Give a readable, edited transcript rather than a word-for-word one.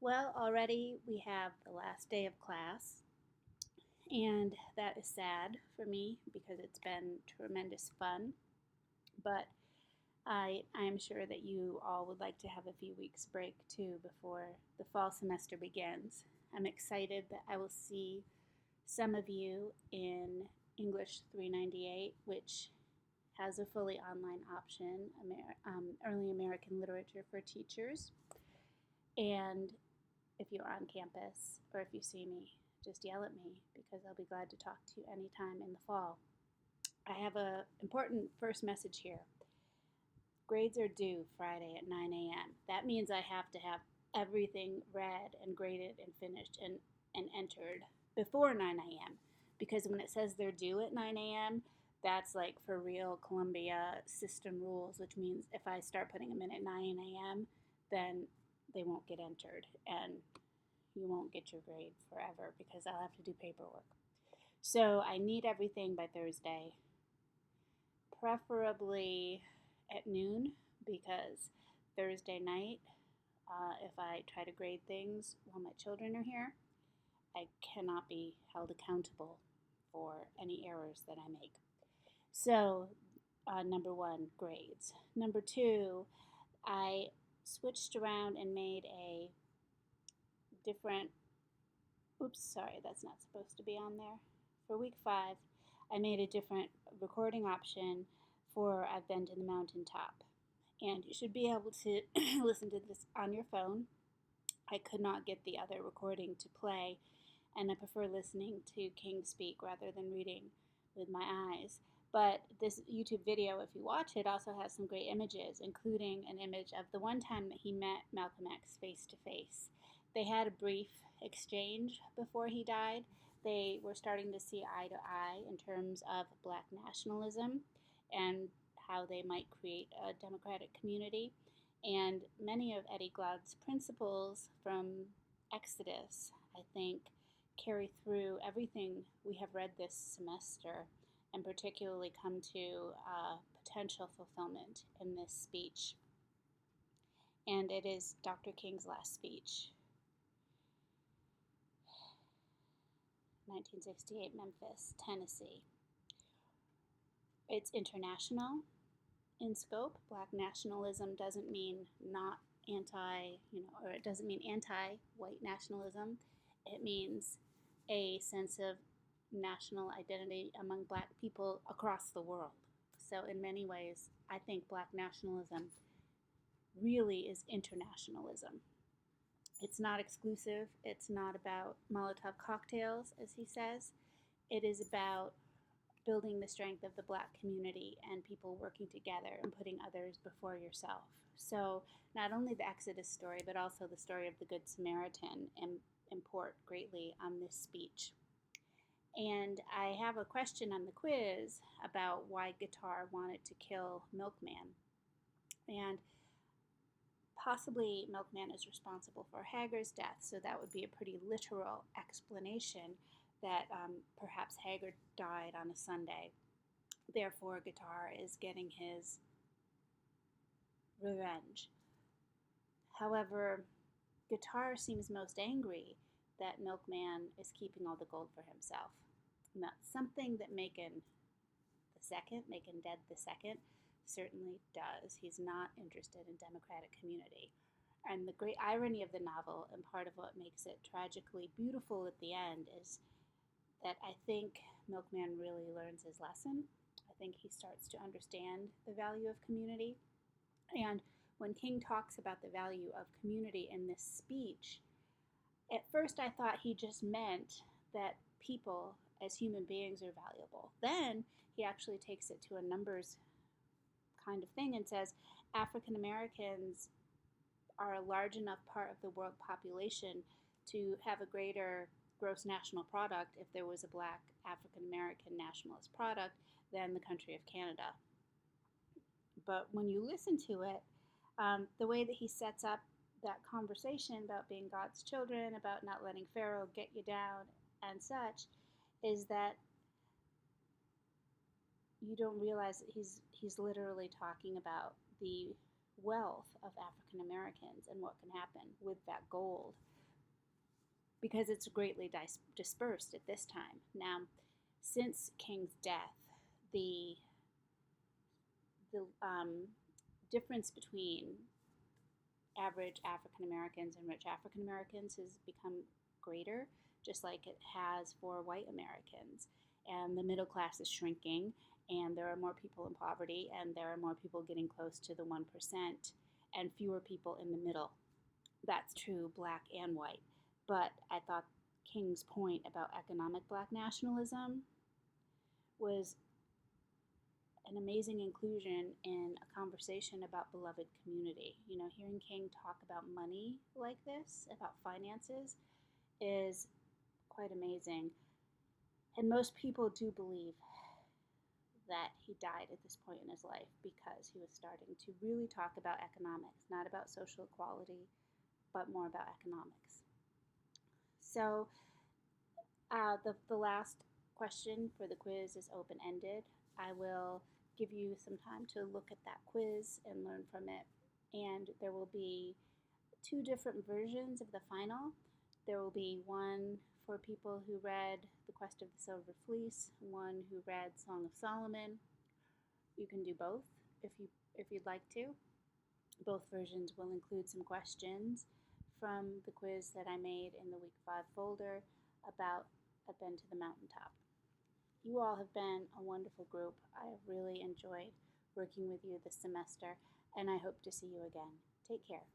Well, already we have the last day of class, and that is sad for me because it's been tremendous fun. But I'm sure that you all would like to have a few weeks break too before the fall semester begins. I'm excited that I will see some of you in English 398, which has a fully online option, Early American Literature for Teachers. And if you're on campus or if you see me, just yell at me because I'll be glad to talk to you anytime in the fall. I have an important first message here. Grades are due Friday at 9 a.m. That means I have to have everything read and graded and finished and entered before 9 a.m. Because when it says they're due at 9 a.m., that's like for real Columbia system rules, which means if I start putting them in at 9 a.m., then they won't get entered and you won't get your grade forever because I'll have to do paperwork. So I need everything by Thursday, preferably at noon, because Thursday night, if I try to grade things while my children are here, I cannot be held accountable for any errors that I make. So, number one, grades. Number two, I switched around and made a different, oops, sorry, that's not supposed to be on there. For week 5, I made a different recording option for I've Been to the Mountaintop. And you should be able to listen to this on your phone. I could not get the other recording to play, and I prefer listening to King speak rather than reading with my eyes. But this YouTube video, if you watch it, also has some great images, including an image of the one time that he met Malcolm X face to face. They had a brief exchange before he died. They were starting to see eye to eye in terms of black nationalism and how they might create a democratic community. And many of Eddie Glaude's principles from Exodus, I think, carry through everything we have read this semester and particularly come to potential fulfillment in this speech. And it is Dr. King's last speech. 1968, Memphis, Tennessee. It's international in scope. Black nationalism doesn't mean not or it doesn't mean anti-white nationalism. It means a sense of national identity among black people across the world. So in many ways, I think black nationalism really is internationalism. It's not exclusive. It's not about Molotov cocktails, as he says. It is about building the strength of the black community and people working together and putting others before yourself. So not only the Exodus story, but also the story of the Good Samaritan import greatly on this speech. And I have a question on the quiz about why Guitar wanted to kill Milkman. And possibly Milkman is responsible for Hagar's death, so that would be a pretty literal explanation that perhaps Hagar died on a Sunday. Therefore, Guitar is getting his revenge. However, Guitar seems most angry that Milkman is keeping all the gold for himself. Now, something that Macon Dead the Second, certainly does. He's not interested in democratic community. And the great irony of the novel, and part of what makes it tragically beautiful at the end, is that I think Milkman really learns his lesson. I think he starts to understand the value of community. And when King talks about the value of community in this speech, at first I thought he just meant that people as human beings are valuable. Then he actually takes it to a numbers kind of thing and says African Americans are a large enough part of the world population to have a greater gross national product if there was a black African American nationalist product than the country of Canada. But when you listen to it, the way that he sets up that conversation about being God's children, about not letting Pharaoh get you down and such, is that you don't realize that he's literally talking about the wealth of African Americans and what can happen with that gold. because it's greatly dispersed at this time. Now, since King's death, the the difference between average African Americans and rich African Americans has become greater, just like it has for white Americans. And the middle class is shrinking, and there are more people in poverty, and there are more people getting close to the 1%, and fewer people in the middle. That's true, black and white. But I thought King's point about economic black nationalism was an amazing inclusion in a conversation about beloved community. You know, hearing King talk about money like this, about finances, is quite amazing. And most people do believe that he died at this point in his life because he was starting to really talk about economics, not about social equality, but more about economics. So, the last question for the quiz is open ended. I will give you some time to look at that quiz and learn from it. And there will be two different versions of the final. There will be one for people who read The Quest of the Silver Fleece, one who read Song of Solomon. You can do both if you'd like to. Both versions will include some questions from the quiz that I made in the week 5 folder about I've been to the mountaintop. You all have been a wonderful group. I have really enjoyed working with you this semester, and I hope to see you again. Take care.